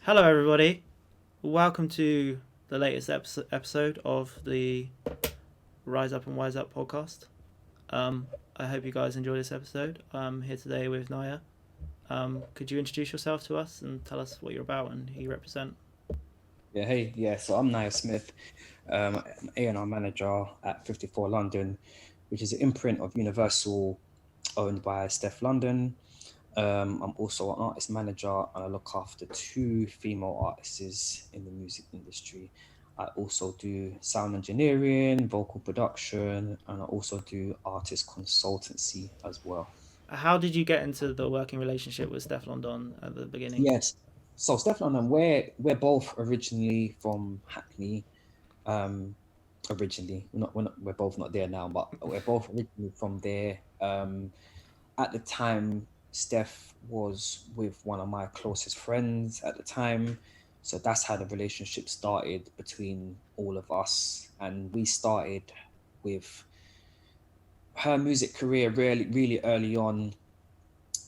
Hello, everybody. Welcome to the latest episode of the Rise Up and Wise Up podcast. I hope you guys enjoy this episode. I'm here today with Niyah. Could you introduce yourself to us and tell us what you're about and who you represent? So I'm Niyah Smith, I'm A&R Manager at 54 London, which is an imprint of Universal owned by Stefflon Don. I'm also an artist manager and I look after two female artists in the music industry. I also do sound engineering, vocal production, and I also do artist consultancy as well. How did you get into the working relationship with Stefflon Don at the beginning? Yes. So Stefflon and we're both originally from Hackney. Um, Originally, we're both not there now, but we're both originally from there. At the time, Steph was with one of my closest friends at the time, so that's how the relationship started between all of us, and we started with her music career really early on.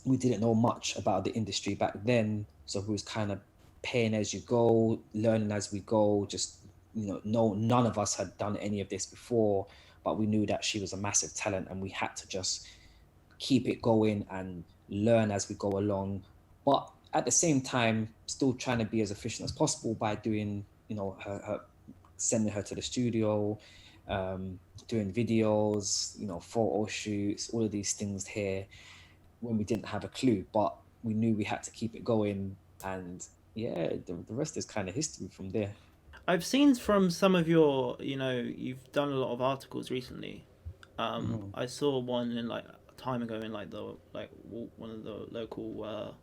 We didn't know much about the industry back then, so we was kind of paying as you go, learning as we go. Just no, none of us had done any of this before, but we knew that she was a massive talent, and we had to just keep it going and learn as we go along. But at the same time, still trying to be as efficient as possible by doing, her sending her to the studio, doing videos, photo shoots, all of these things here when we didn't have a clue, but we knew we had to keep it going. And yeah, the rest is kind of history from there. I've seen from some of your, you've done a lot of articles recently. Mhm. I saw one in like a time ago in like the one of the local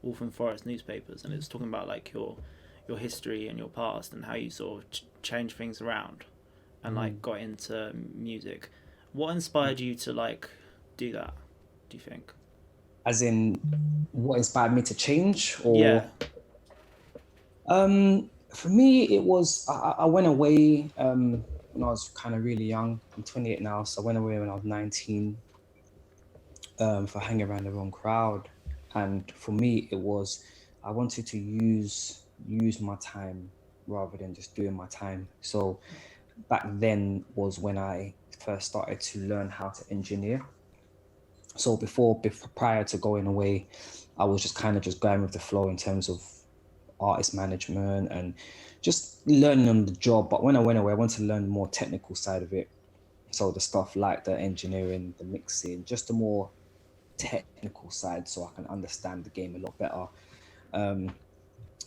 Wolf and Forest newspapers, and it's talking about like your history and your past and how you sort of change things around and like Mhm. got into music. What inspired you to like do that? Do you think? As in, what inspired me to change, Yeah. or for me, it was I went away when I was kind of really young. I'm 28 now, so I went away when I was 19 for hanging around the wrong crowd. And for me, it was I wanted to use my time rather than just doing my time. So back then was when I first started to learn how to engineer. So before prior to going away, I was just kind of just going with the flow in terms of artist management and just learning on the job. But when I went away, I wanted to learn the more technical side of it. So the stuff like the engineering, the mixing, just the more technical side, so I can understand the game a lot better. Um,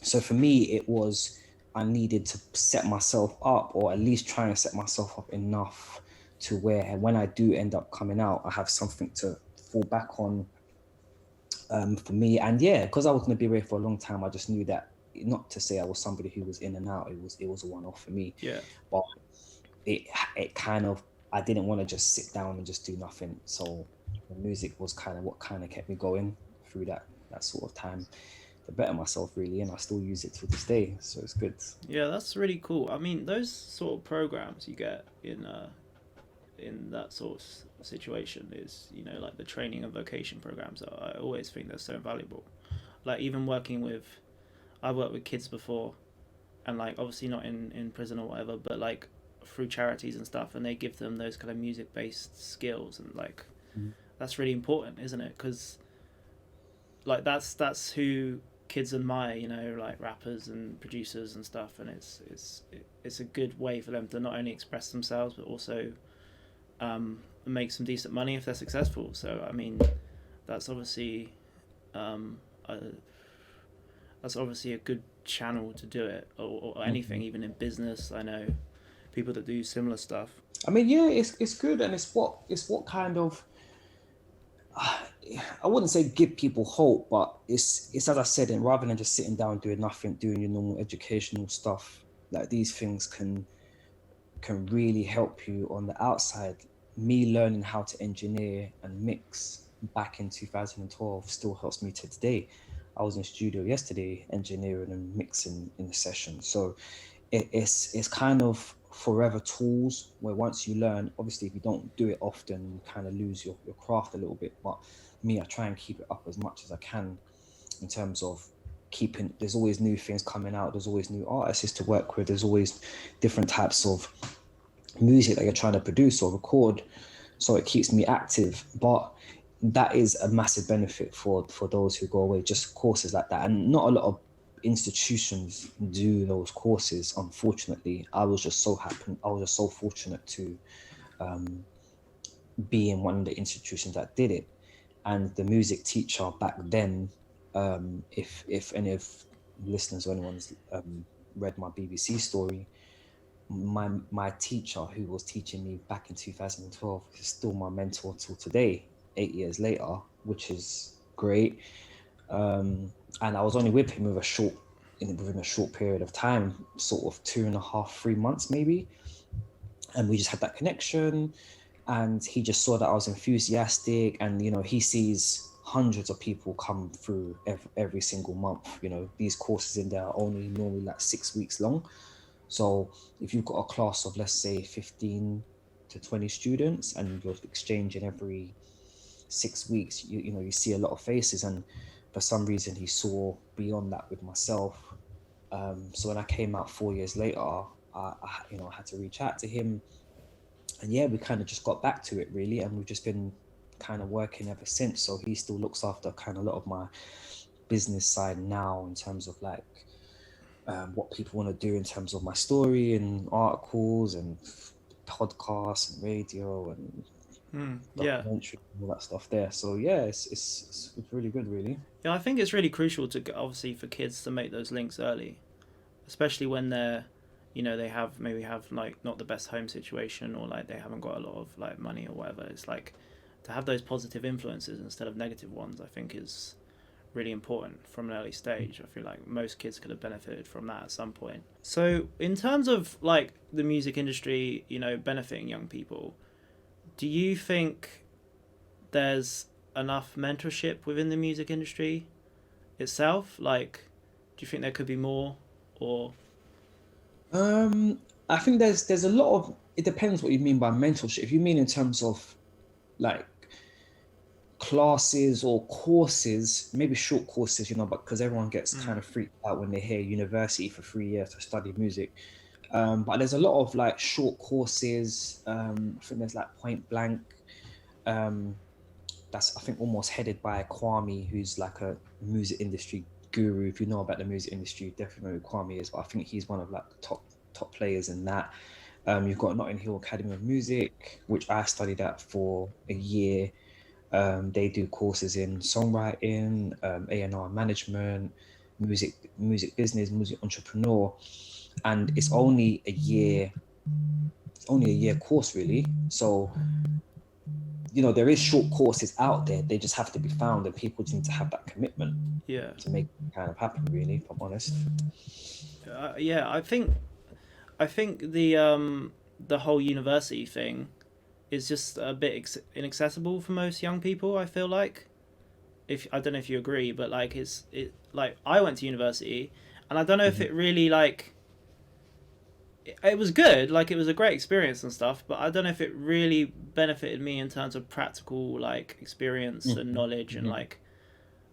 so for me, it was I needed to set myself up, or at least try and set myself up enough to where when I do end up coming out, I have something to fall back on for me. And yeah, because I was going to be away for a long time, I just knew that not to say I was somebody who was in and out. It was a one off for me, Yeah. but it it kind of I didn't want to just sit down and just do nothing. So the music was kind of what kind of kept me going through that sort of time to better myself really, and I still use it to this day. So it's good. Yeah, that's really cool. I mean, those sort of programs you get in that sort of situation is like the training and vocation programs. I always think they're so valuable. Like even working with, I worked with kids before, and like obviously not in prison or whatever, but like through charities and stuff, and they give them those kind of music based skills, and like Mm. that's really important, isn't it? Because like that's who kids admire, like rappers and producers and stuff, and it's a good way for them to not only express themselves but also make some decent money if they're successful. So I mean, that's obviously um, a, that's obviously a good channel to do it, or anything, Mhm. even in business. I know people that do similar stuff. I mean, yeah, it's good, and it's what kind of I wouldn't say give people hope, but it's as I said, and rather than just sitting down doing nothing, doing your normal educational stuff, like these things can really help you on the outside. Me learning how to engineer and mix back in 2012 still helps me to today. I was in studio yesterday engineering and mixing in the session. So it's kind of forever tools where once you learn, obviously if you don't do it often, you kind of lose your craft a little bit. But me, I try and keep it up as much as I can in terms of keeping, there's always new things coming out, there's always new artists to work with, there's always different types of music that you're trying to produce or record, so it keeps me active. But that is a massive benefit for those who go away, just courses like that. And not a lot of institutions do those courses, unfortunately. I was just so fortunate to be in one of the institutions that did it. And the music teacher back then, if any of listeners or anyone's read my BBC story, my teacher who was teaching me back in 2012 is still my mentor till today, 8 years later, which is great. And I was only with him within a short period of time, sort of 2.5, 3 months maybe. And we just had that connection, and he just saw that I was enthusiastic. And, you know, he sees hundreds of people come through every single month. You know, these courses in there are only normally like 6 weeks long. So if you've got a class of, let's say, 15 to 20 students, and you're exchanging every 6 weeks, you see a lot of faces. And for some reason, he saw beyond that with myself. So when I came out 4 years later, I had to reach out to him. And yeah, we kind of just got back to it, really. And we've just been kind of working ever since. So he still looks after kind of a lot of my business side now, in terms of like what people want to do in terms of my story and articles and podcasts and radio and documentary, all that stuff there. So yeah, it's really good, really. Yeah, I think it's really crucial to, obviously, for kids to make those links early, especially when they're, they have like not the best home situation, or like they haven't got a lot of like money or whatever. It's like to have those positive influences instead of negative ones, I think is really important from an early stage. I feel like most kids could have benefited from that at some point. So in terms of like the music industry, benefiting young people, do you think there's enough mentorship within the music industry itself? Like, do you think there could be more, or? I think there's a lot of, it depends what you mean by mentorship. If you mean in terms of like classes or courses, maybe short courses, but because everyone gets kind of freaked out when they hear university for 3 years to study music. But there's a lot of like short courses. I think there's like Point Blank. That's, I think, almost headed by Kwame, who's like a music industry guru. If you know about the music industry, you definitely know who Kwame is. But I think he's one of like the top players in that. You've got Notting Hill Academy of Music, which I studied at for a year. They do courses in songwriting, A&R management, music business, music entrepreneur, and it's only a year course, really. So there is short courses out there. They just have to be found, and people just need to have that commitment to make it kind of happen, really, if I'm honest. I think the whole university thing is just a bit inaccessible for most young people. I feel like, I don't know if you agree, but like like I went to university, and I don't know if it really like it was good, like it was a great experience and stuff, but I don't know if it really benefited me in terms of practical like experience and knowledge. And like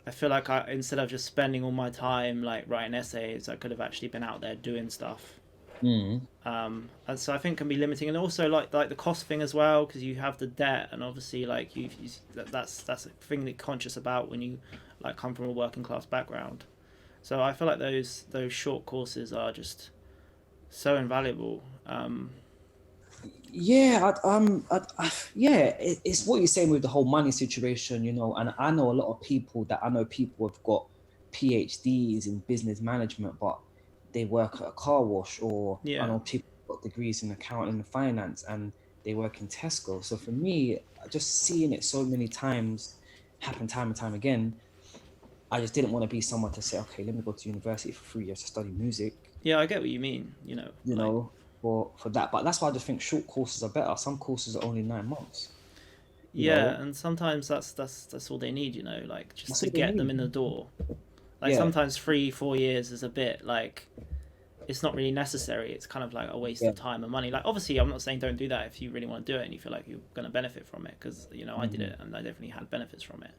I feel like instead of just spending all my time like writing essays, I could have actually been out there doing stuff. And so I think can be limiting, and also like the cost thing as well, because you have the debt, and obviously like that's a thing that you're conscious about when you like come from a working class background. So I feel like those short courses are just so invaluable. It's what you're saying with the whole money situation, and I know a lot of people have got PhDs in business management, but they work at a car wash, or I know people got degrees in accounting and finance, and they work in Tesco. So for me, just seeing it so many times happen time and time again, I just didn't want to be someone to say, okay, let me go to university for 3 years to study music. Yeah, I get what you mean. For that, but that's why I just think short courses are better. Some courses are only 9 months. And sometimes that's all they need. Like just to get them in the door. Like sometimes 3-4 years is a bit like, it's not really necessary. It's kind of like a waste of time and money. Like obviously I'm not saying don't do that if you really want to do it and you feel like you're going to benefit from it, because I did it and I definitely had benefits from it.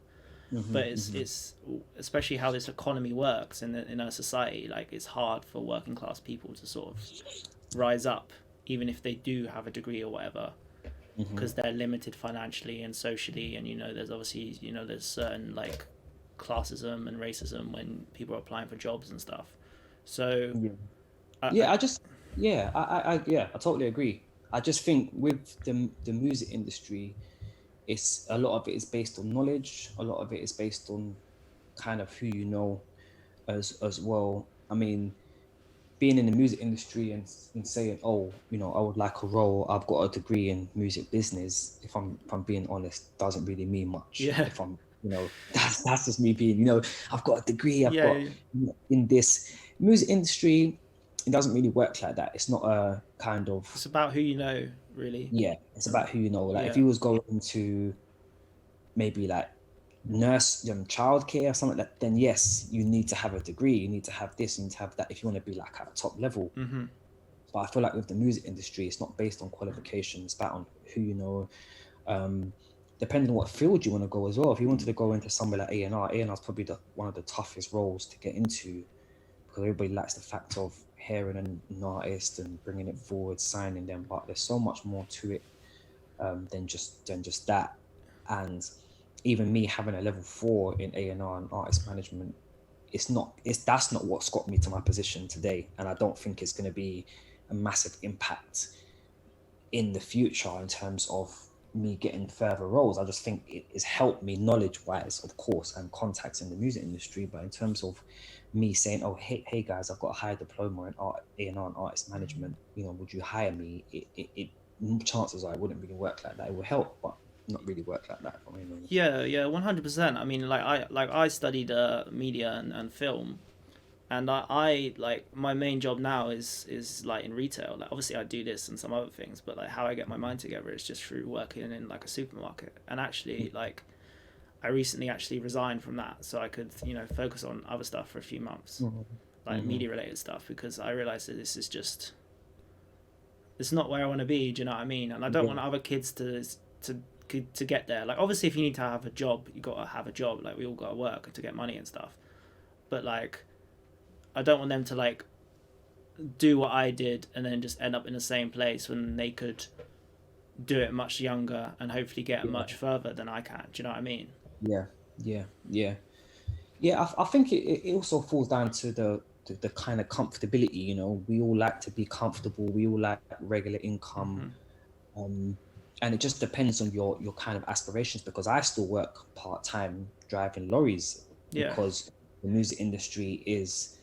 But Mm-hmm. it's especially how this economy works in our society. Like it's hard for working class people to sort of rise up, even if they do have a degree or whatever, Mm-hmm. because they're limited financially and socially. And there's obviously there's certain like classism and racism when people are applying for jobs and stuff. So Yeah. I Yeah, I just yeah, yeah, I totally agree. I just think with the music industry, it's a lot of it is based on knowledge, a lot of it is based on kind of who you know as well. I mean, being in the music industry and saying, oh, I would like a role, I've got a degree in music business, if I'm being honest, doesn't really mean much. yeah If I'm, that's just me being, I've got a degree, I've yeah got yeah. in this music industry, it doesn't really work like that. It's not a kind of, It's about who you know, really. yeah, it's And about who you know. Like if yeah you was going into maybe like nurse childcare or something like that, then yes, you need to have a degree, you need to have this, you need to have that if you want to be like at top level. mm-hmm. But I feel like with the music industry, it's not based on qualifications, it's about on who you know. Um, Depending on what field you want to go as well. If you wanted to go into somewhere like A&R, A&R is probably one of the toughest roles to get into because everybody likes the fact of hearing an artist and bringing it forward, signing them. But there's so much more to it than just that. And even me having a level 4 in A&R and artist management, that's not what's got me to my position today. And I don't think it's going to be a massive impact in the future in terms of me getting further roles. I just think it has helped me knowledge wise, of course, and contacts in the music industry. But in terms of me saying, oh, hey guys, I've got a higher diploma in art, A&R and artist management, would you hire me? Chances are it wouldn't really work like that. It will help, but not really work like that, if I'm being honest. Yeah, 100%. I mean, I studied media and film, and I like my main job now is like in retail. Like obviously I do this and some other things, but like how I get my mind together is just through working in like a supermarket. And actually, like I recently actually resigned from that so I could focus on other stuff for a few months, Mm-hmm. like Mm-hmm. media related stuff, because I realized that this is just it's not where I want to be. Do you know what I mean? And I don't Yeah. want other kids to to get there. Like obviously, if you need to have a job, you got to have a job. Like we all got to work to get money and stuff. But like, I don't want them to like do what I did and then just end up in the same place when they could do it much younger and hopefully get Yeah. much further than I can. Do you know what I mean? Yeah. Yeah. Yeah. Yeah, I think it also falls down to the kind of comfortability. We all like to be comfortable. We all like regular income, Mm-hmm. um, and it just depends on your kind of aspirations. Because I still work part time driving lorries Yeah. because the music industry is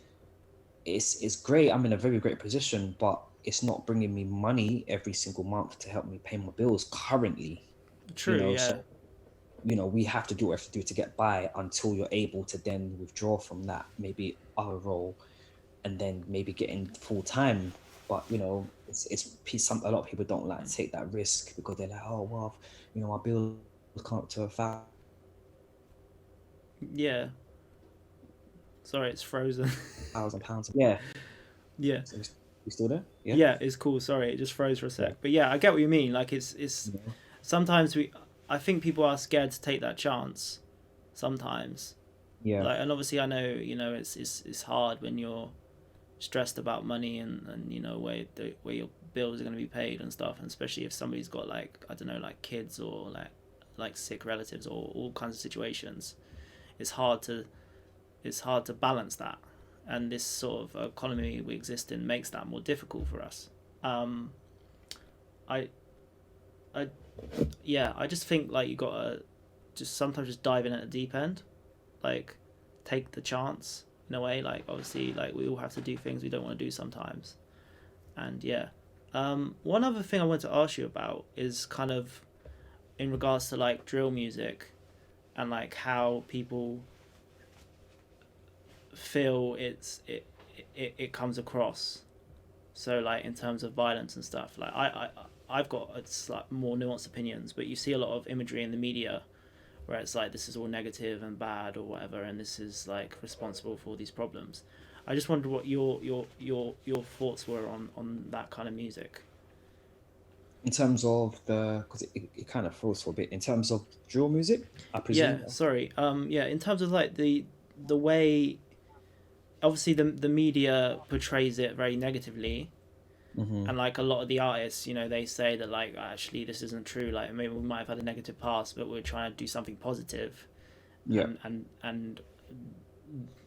great. I'm in a very great position, but it's not bringing me money every single month to help me pay my bills currently. True. Yeah. So we have to do what we have to do to get by until you're able to then withdraw from that maybe other role and then maybe get in full time. But a lot of people don't like to take that risk because they're like, oh well, my bills come up to Yeah. Sorry, it's frozen. £1,000. Yeah. yeah. So you still there? Yeah. Yeah, it's cool. Sorry, it just froze for a Yeah. sec. But yeah, I get what you mean. Like it's You know? sometimes I think people are scared to take that chance. Sometimes, Yeah. like, and obviously I know it's hard when you're stressed about money and where your bills are going to be paid and stuff, and especially if somebody's got like I don't know like kids or like sick relatives or all kinds of situations. It's hard to balance that, and this sort of economy we exist in makes that more difficult for us. Um, I I yeah, I just think like you gotta just sometimes just dive in at the deep end, like take the chance in a way. Like obviously, like we all have to do things we don't want to do sometimes, and yeah. One other thing I want to ask you about is kind of in regards to like drill music, and like how people feel it comes across. So like in terms of violence and stuff, like I've got it's like more nuanced opinions, but you see a lot of imagery in the media where it's like this is all negative and bad or whatever, and this is like responsible for all these problems. I just wondered what your thoughts were on that kind of music. In terms of because it kind of froze for a bit. In terms of drill music, I Yeah, presume. sorry. Yeah, in terms of like the way, obviously the media portrays it very negatively, Mm-hmm. and like a lot of the artists, they say that like actually this isn't true. Like maybe we might have had a negative past, but we're trying to do something positive, Yeah. and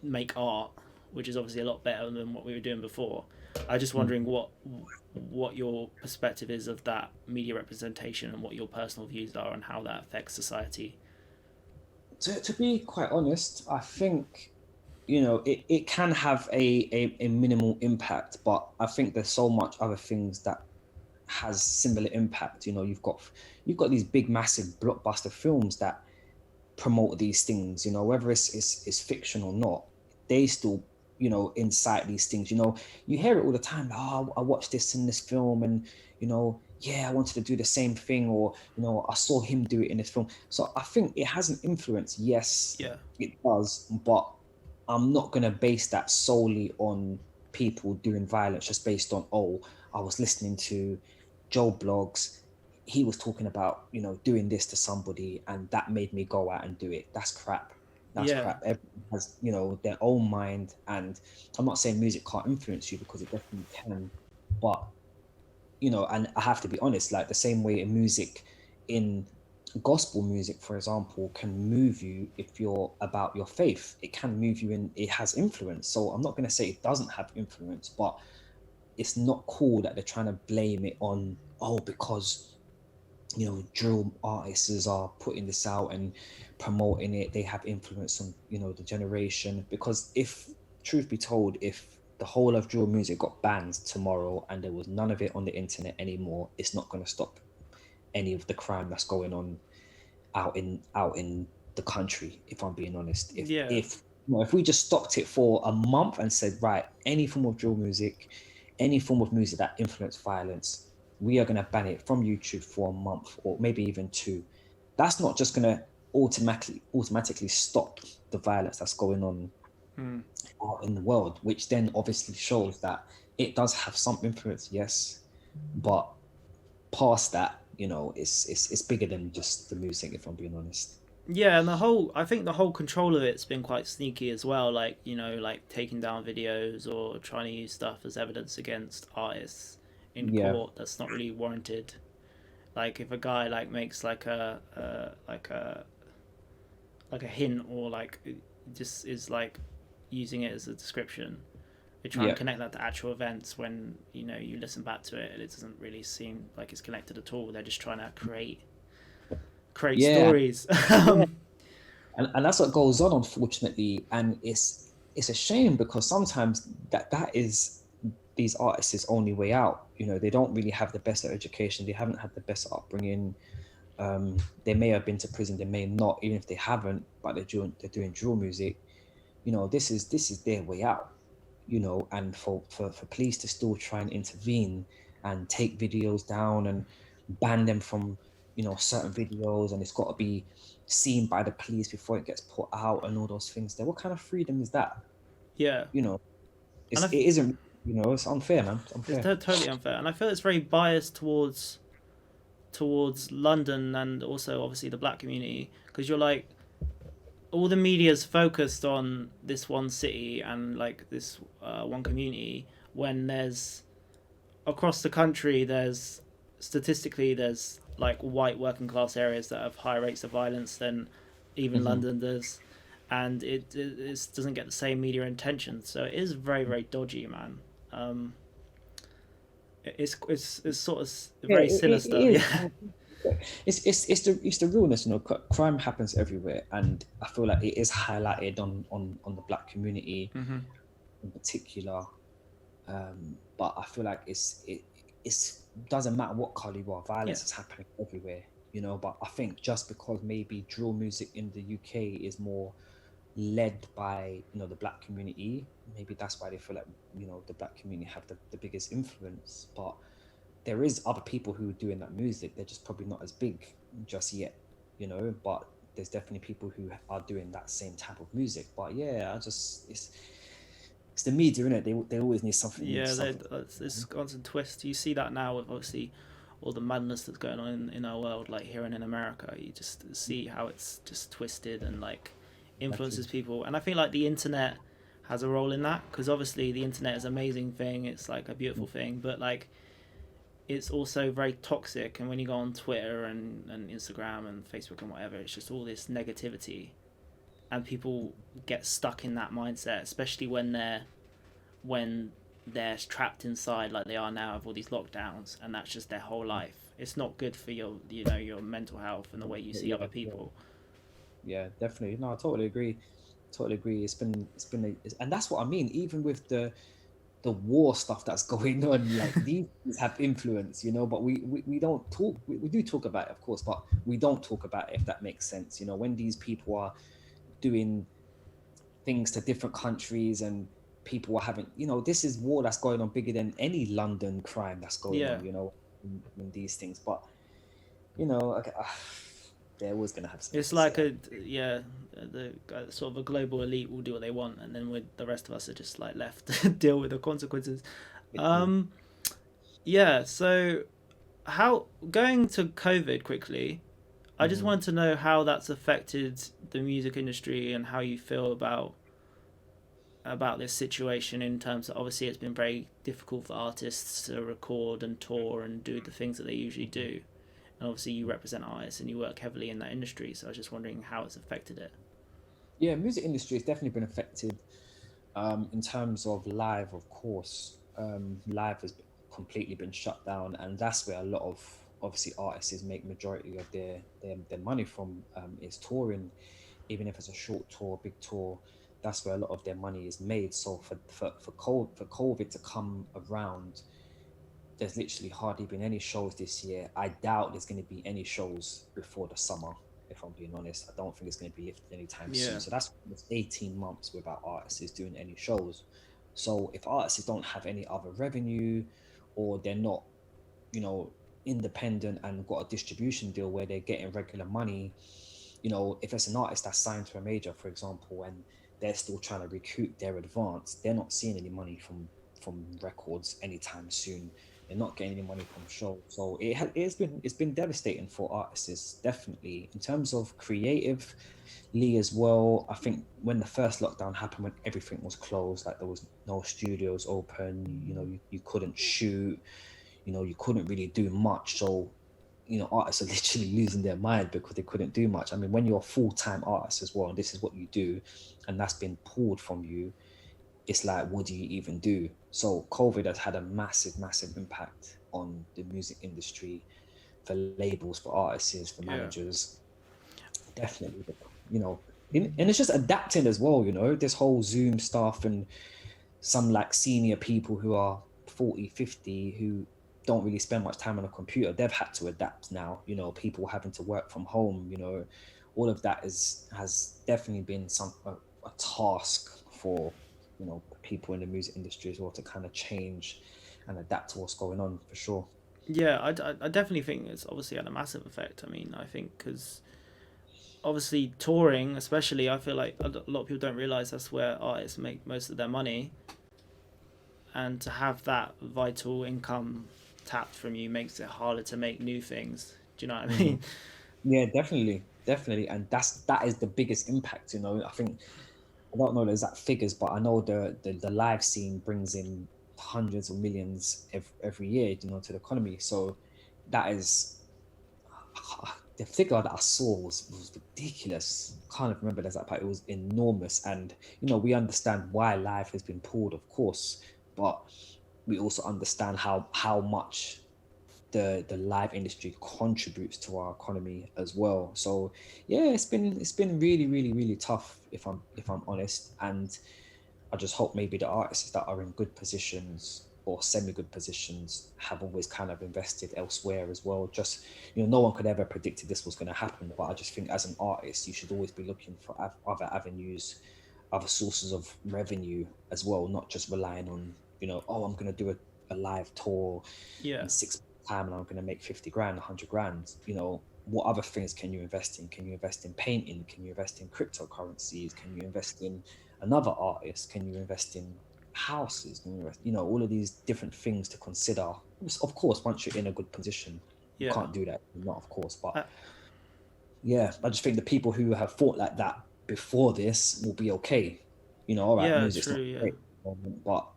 make art, which is obviously a lot better than what we were doing before. I'm just Mm. wondering what your perspective is of that media representation and what your personal views are and how that affects society. To be quite honest, I think it can have a minimal impact, but I think there's so much other things that has similar impact. You've got these big, massive blockbuster films that promote these things. Whether it's fiction or not, they still incite these things. You hear it all the time. Oh, I watched this in this film, and yeah, I wanted to do the same thing, or I saw him do it in this film. So I think it has an influence. Yes, Yeah, it does, but I'm not gonna base that solely on people doing violence just based on, oh, I was listening to Joe blogs, he was talking about doing this to somebody and that made me go out and do it. That's crap. That's yeah, crap. Everyone has their own mind, and I'm not saying music can't influence you, because it definitely can, but and I have to be honest, like the same way in music, in gospel music, for example, can move you if you're about your faith. It can move you, and it has influence. So I'm not going to say it doesn't have influence, but it's not cool that they're trying to blame it on, oh, because drill artists are putting this out and promoting it, they have influence on the generation. Because if truth be told, if the whole of drill music got banned tomorrow and there was none of it on the internet anymore, it's not going to stop any of the crime that's going on out in the country. If I'm being honest, if yeah, if if we just stopped it for a month and said, right, any form of drill music, any form of music that influence violence, we are going to ban it from YouTube for a month or maybe even two. That's not just going to automatically stop the violence that's going on mm. out in the world, which then obviously shows that it does have some influence, yes, but past that, it's bigger than just the music, if I'm being honest. Yeah, and I think the whole control of it's been quite sneaky as well. Like like taking down videos or trying to use stuff as evidence against artists in Yeah. court that's not really warranted. Like if a guy like makes like a hint, or like just is like using it as a description, they try and Yeah. connect that to actual events when you listen back to it and it doesn't really seem like it's connected at all. They're just trying to create Yeah. stories. Yeah. And that's what goes on, unfortunately. And it's a shame, because sometimes that is these artists' only way out. They don't really have the best education. They haven't had the best upbringing. They may have been to prison, they may not, even if they haven't, but they're doing drill music. This is their way out. And for police to still try and intervene and take videos down and ban them from certain videos, and it's got to be seen by the police before it gets put out, and all those things there. What kind of freedom is that? Yeah, you know and it isn't. It's unfair, man. It's it's unfair. totally unfair, and I feel it's very biased towards London and also obviously the black community, because you're like all the media's focused on this one city and like this one community, when there's across the country there's statistically there's like white working class areas that have higher rates of violence than even Hmm. London does, and it doesn't get the same media attention, so it is very very dodgy, man. um it's sort of Yeah, very it sinister. is. Yeah. It's the realness. Crime happens everywhere, and I feel like it is highlighted on the black community Mm-hmm. in particular. But I feel like it's doesn't matter what color you are, Yeah. violence is happening everywhere. But I think just because maybe drill music in the UK is more led by the black community, maybe that's why they feel like the black community have the biggest influence. But there is other people who are doing that music, they're just probably not as big just yet. But there's definitely people who are doing that same type of music. But yeah, it's the media, innit? They always need something Yeah, something. it's constant twist. You see that now with obviously all the madness that's going on in our world, like here and in America. You just see how it's just twisted and like influences Exactly. people. And I feel like the internet has a role in that, because obviously the internet is an amazing thing. It's like a beautiful thing, but like it's also very toxic. And when you go on Twitter and Instagram and Facebook and whatever, it's just all this negativity, and people get stuck in that mindset, especially when they're trapped inside like they are now with all these lockdowns, and that's just their whole life. It's not good for your, you know, your mental health and the way you see Yeah, other yeah, people. yeah, definitely. No, I totally agree. Totally agree. And that's what I mean. Even with the war stuff that's going on, like these things have influence, but we don't talk, we do talk about it, of course, but we don't talk about it, if that makes sense. When these people are doing things to different countries, and people are having, this is war that's going on bigger than any London crime that's going Yeah, on, in these things. But, okay, they're always going to have something it's to say. like a, yeah, the sort of a global elite will do what they want, and then with the rest of us are just like left to deal with the consequences. Um, yeah. So how, going to COVID quickly, I just Mm-hmm. wanted to know how that's affected the music industry and how you feel about this situation, in terms of, obviously it's been very difficult for artists to record and tour and do the things that they usually do. And obviously you represent artists and you work heavily in that industry, so I was just wondering how it's affected it. Yeah, music industry has definitely been affected. In terms of live, of course, live has completely been shut down, and that's where a lot of, obviously, artists make majority of their money from, is touring. Even if it's a short tour, big tour, that's where a lot of their money is made. So for COVID to come around, there's literally hardly been any shows this year. I doubt there's going to be any shows before the summer, if I'm being honest. I don't think it's going to be lifted anytime soon. Yeah. So that's almost 18 months without artists doing any shows. So if artists don't have any other revenue, or they're not, you know, independent and got a distribution deal where they're getting regular money, if it's an artist that's signed to a major, for example, and they're still trying to recoup their advance, they're not seeing any money from records anytime soon. They're not getting any money from shows. So it's been devastating for artists, definitely. In terms of creatively as well, I think when the first lockdown happened, when everything was closed, like there was no studios open, you couldn't shoot, you couldn't really do much. So, artists are literally losing their mind because they couldn't do much. I mean, when you're a full-time artist as well, and this is what you do, and that's been pulled from you, it's like, what do you even do? So COVID has had a massive, massive impact on the music industry, for labels, for artists, for Yeah. managers. Definitely, you know, and it's just adapting as well, this whole Zoom stuff, and some like senior people who are 40, 50, who don't really spend much time on a computer. They've had to adapt now, people having to work from home, all of that has definitely been a task for, people in the music industry as well, to kind of change and adapt to what's going on, for sure. Yeah, I definitely think it's obviously had a massive effect. I mean, I think because obviously touring, especially, I feel like a lot of people don't realize that's where artists make most of their money, and to have that vital income tapped from you makes it harder to make new things. Do you know what I Mhm. mean? Yeah, definitely, and that is the biggest impact. I think, I don't know the exact figures, but I know the live scene brings in hundreds of millions every year, to the economy. So that is, the figure that I saw was ridiculous. Can't remember the exact part. It was enormous, and we understand why live has been pulled, of course, but we also understand how much the live industry contributes to our economy as well. So yeah, it's been really, really, really tough, if I'm honest. And I just hope maybe the artists that are in good positions or semi-good positions have always kind of invested elsewhere as well. Just, no one could ever predicted this was going to happen, but I just think as an artist, you should always be looking for other avenues, other sources of revenue as well, not just relying on, oh, I'm going to do a live tour Yeah. in 6 months' time and I'm going to make 50 grand, 100 grand. What other things can you invest in? Can you invest in painting? Can you invest in cryptocurrencies? Can you invest in another artist? Can you invest in houses? Can you invest, all of these different things to consider? Of course, once you're in a good position. You Yeah. can't do that, not of course. But I, yeah, I just think the people who have thought like that before this will be okay. You know, all right, yeah, music's not true. Yeah. great, but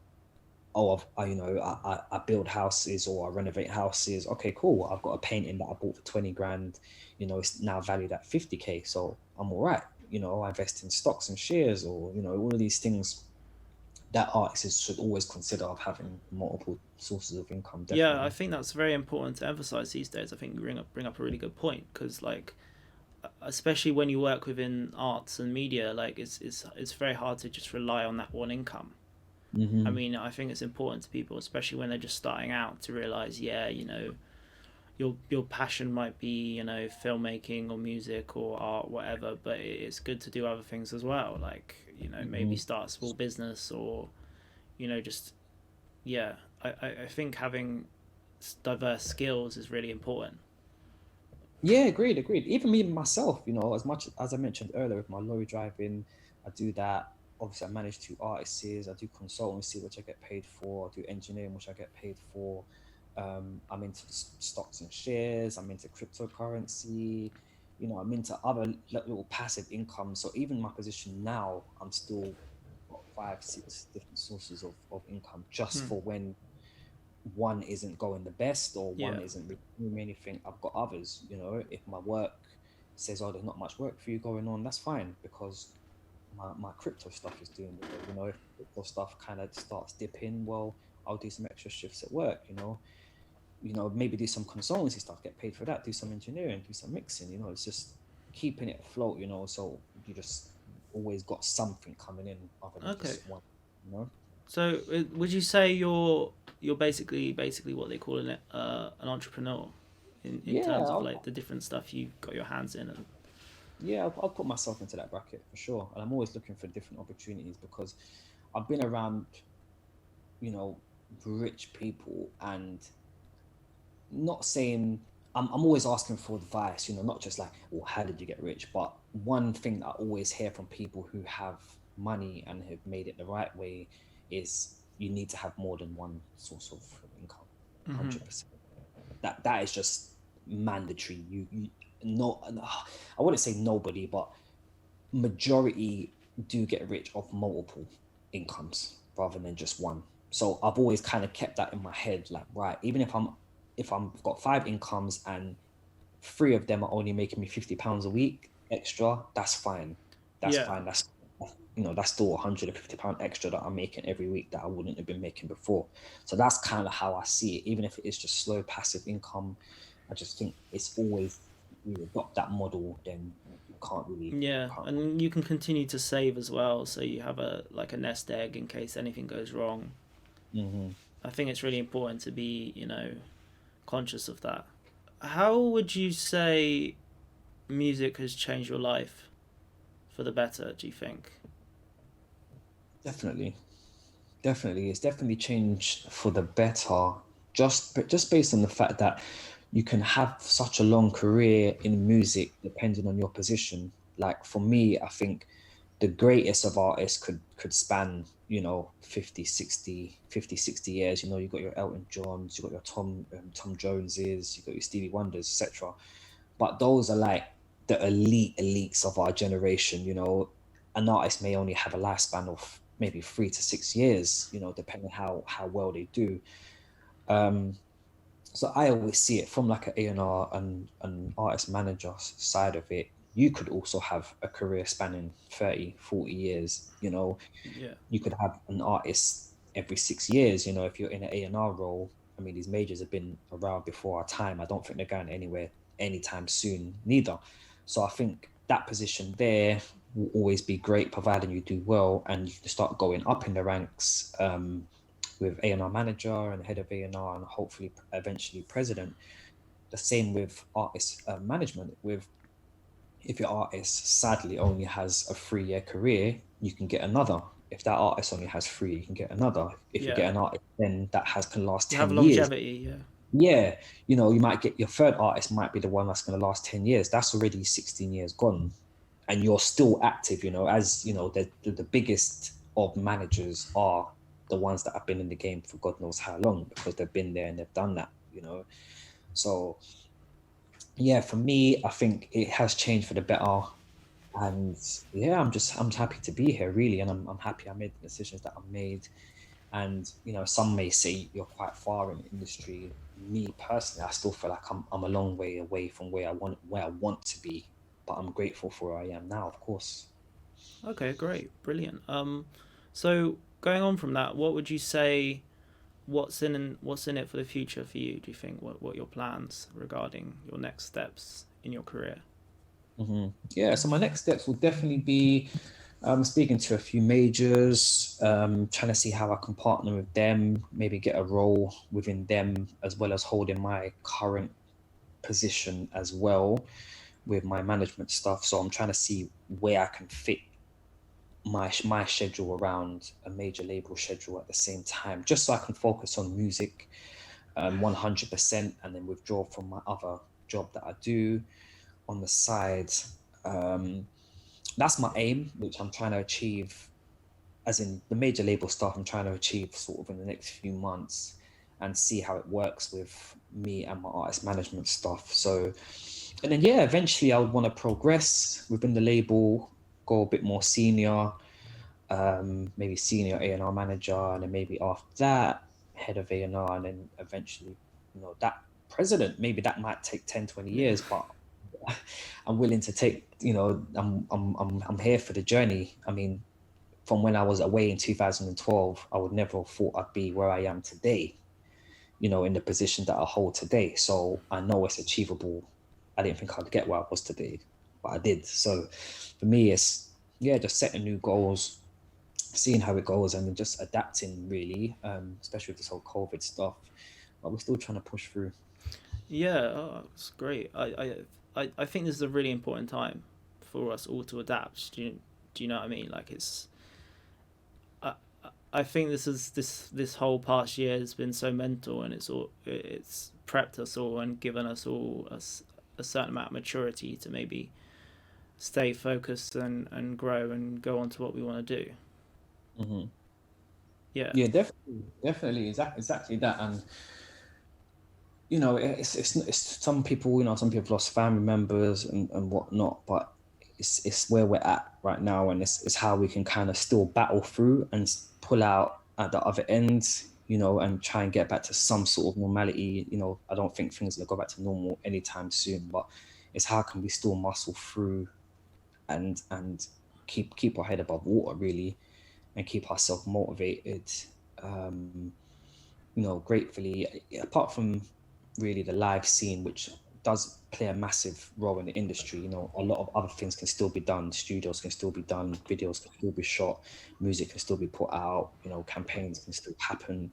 oh, I build houses or I renovate houses. Okay, cool. I've got a painting that I bought for 20 grand. You know, it's now valued at 50K. So I'm all right. You know, I invest in stocks and shares, or, you know, all of these things that artists should always consider of having multiple sources of income, Yeah, I definitely. think that's very important to emphasize these days. I think you bring up a really good point because like especially when you work within arts and media, like it's very hard to just rely on that one income. I Hmm. mean, I think it's important to people, especially when they're just starting out, to realize, yeah, your passion might be, filmmaking or music or art, whatever, but it's good to do other things as well. Like, maybe Hmm. start a small business or, just yeah. I think having diverse skills is really important. Yeah, agreed, agreed. Even me myself, you know, as much as I mentioned earlier with my lorry driving, I do that. Obviously, I manage two artists. I do consultancy, which I get paid for. I do engineering, which I get paid for. I'm into stocks and shares. I'm into cryptocurrency. You know, I'm into other little passive income. So even my position now, I'm still got 5, 6 different sources of income just Hmm. for when one isn't going the best or Yeah. one isn't doing me anything. I've got others. You know, if my work says, oh, there's not much work for you going on, that's fine, because my crypto stuff is doing well. You know, if crypto stuff kind of starts dipping, well, I'll do some extra shifts at work. Maybe do some consultancy stuff, get paid for that, do some engineering, do some mixing. You know, it's just keeping it afloat. You know, so you just always got something coming in other than Okay. just one. You know. So would you say you're basically what they call an entrepreneur in Yeah, terms of like the different stuff you got your hands in and yeah, I'll put myself into that bracket for sure. And I'm always looking for different opportunities because I've been around, you know, rich people, and not saying I'm always asking for advice, you know, not just like, well, how did you get rich? But one thing that I always hear from people who have money and have made it the right way is you need to have more than one source of income. mm-hmm. 100%. That is just mandatory. You no, I wouldn't say nobody, but majority do get rich off multiple incomes rather than just one. So I've always kind of kept that in my head, like, right, even if I'm got 5 incomes and 3 of them are only making me £50 a week extra, that's fine. That's Yeah. fine. That's still £150 extra that I'm making every week that I wouldn't have been making before. So that's kind of how I see it. Even if it is just slow passive income, I just think it's always, you adopt that model, then you can't really Yeah, can't. and you can continue to save as well, so you have a nest egg in case anything goes wrong. Hmm. I think it's really important to be, conscious of that. How would you say music has changed your life for the better, do you think? Definitely, definitely, it's definitely changed for the better. Just based on the fact that you can have such a long career in music depending on your position. Like for me, I think the greatest of artists could span, 50, 60 years. You know, you got your Elton Johns, you got your Tom Joneses, you got your Stevie Wonders, etc. But those are like the elite elites of our generation. You know, an artist may only have a lifespan of maybe 3 to 6 years, depending how well they do. um so I always see it from like an A&R and an artist manager side of it. You could also have a career spanning 30, 40 years. Yeah. You could have an artist every 6 years. If you're in an A&R role, I mean, these majors have been around before our time. I don't think they're going anywhere anytime soon, neither. So I think that position there will always be great, providing you do well and you can start going up in the ranks, with A&R manager and head of A&R and R, and hopefully eventually president. The same with artist management. With If your artist sadly only has a 3 year career, you can get another. If that artist only has three, you can get another. If you Yeah. get an artist then that can last You have 10 years, longevity, yeah. yeah, you might get your third artist might be the one that's going to last 10 years. That's already 16 years gone, and you're still active. As you know, the biggest of managers are the ones that have been in the game for God knows how long, because they've been there and they've done that. So yeah, for me, I think it has changed for the better. And yeah, I'm happy to be here really, and I'm happy I made the decisions that I made. And some may say you're quite far in the industry. Me personally, I still feel like I'm a long way away from where I want to be, but I'm grateful for where I am now, of course. Okay, great, brilliant. So going on from that, what would you say? What's in it for the future for you? Do you think what your plans regarding your next steps in your career? Yeah, so my next steps will definitely be speaking to a few majors, trying to see how I can partner with them, maybe get a role within them, as well as holding my current position as well with my management stuff. So I'm trying to see where I can fit my schedule around a major label schedule at the same time, just so I can focus on music 100% and then withdraw from my other job that I do on the side. Um, that's my aim, which I'm trying to achieve, as in the major label stuff. I'm trying to achieve sort of in the next few months and see how it works with me and my artist management stuff. So, and then yeah, eventually I would want to progress within the label, go a bit more senior, maybe senior A&R manager, and then maybe after that, head of A&R, and then eventually, that president. Maybe that might take 10, 20 Yeah, years, but I'm willing to take, I'm here for the journey. I mean, from when I was away in 2012, I would never have thought I'd be where I am today, in the position that I hold today. So I know it's achievable. I didn't think I'd get where I was today, but I did. So for me, it's, yeah, just setting new goals, seeing how it goes, and then just adapting really, especially with this whole COVID stuff. But we're still trying to push through. yeah, oh, it's great. I think this is a really important time for us all to adapt. Do you know what I mean? Like I, I think this whole past year has been so mental, and it's prepped us all and given us all a certain amount of maturity to maybe stay focused and grow and go on to what we want to do. Hmm. Yeah, Yeah, definitely, exactly that. And it's some people, some people lost family members and whatnot, but it's where we're at right now, and it's how we can kind of still battle through and pull out at the other end, and try and get back to some sort of normality. I don't think things will go back to normal anytime soon, but it's how can we still muscle through and keep our head above water really, and keep ourselves motivated. Um, Gratefully, apart from really the live scene, which does play a massive role in the industry, a lot of other things can still be done. Studios can still be done, videos can still be shot, music can still be put out, campaigns can still happen.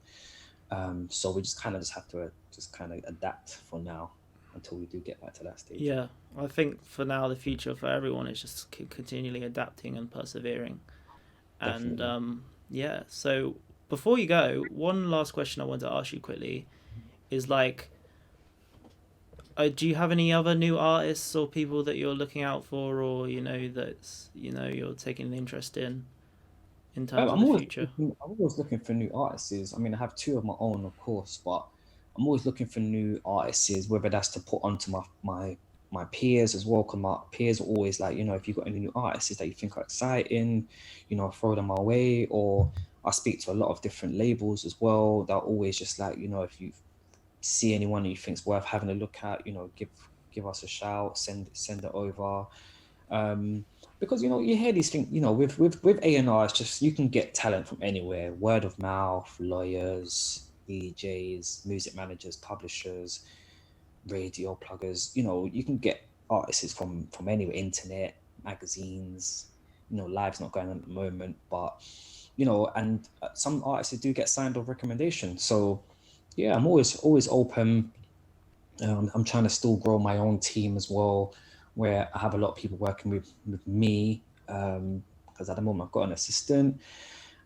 So we just have to just kind of adapt for now until we do get back to that stage. yeah. I think for now the future for everyone is just continually adapting and persevering. And Definitely. yeah, so before you go, one last question I want to ask you quickly is like, do you have any other new artists or people that you're looking out for, or that's you're taking an interest in terms of the future? I'm always looking for new artists. I mean, I have two of my own, of course, but I'm always looking for new artists, whether that's to put onto my peers as well. Because my peers are always like, if you've got any new artists that you think are exciting, throw them our way. Or I speak to a lot of different labels as well. They're always just like, if you see anyone you think's worth having a look at, give us a shout, send it over. Because you hear these things, with A&R, it's just you can get talent from anywhere, word of mouth, lawyers, DJs, music managers, publishers, radio pluggers. You can get artists from anywhere, internet, magazines. Live's not going on at the moment, but and some artists do get signed off recommendation. So yeah, I'm always open. I'm trying to still grow my own team as well, where I have a lot of people working with me. Because at the moment I've got an assistant.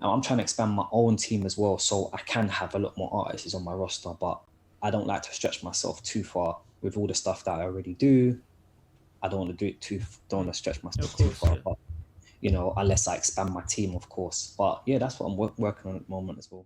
I'm trying to expand my own team as well, so I can have a lot more artists on my roster. But I don't like to stretch myself too far with all the stuff that I already do. I don't want to do it too. Don't want to stretch Of myself too course, far. yeah. But unless I expand my team, of course. But yeah, that's what I'm working on at the moment as well.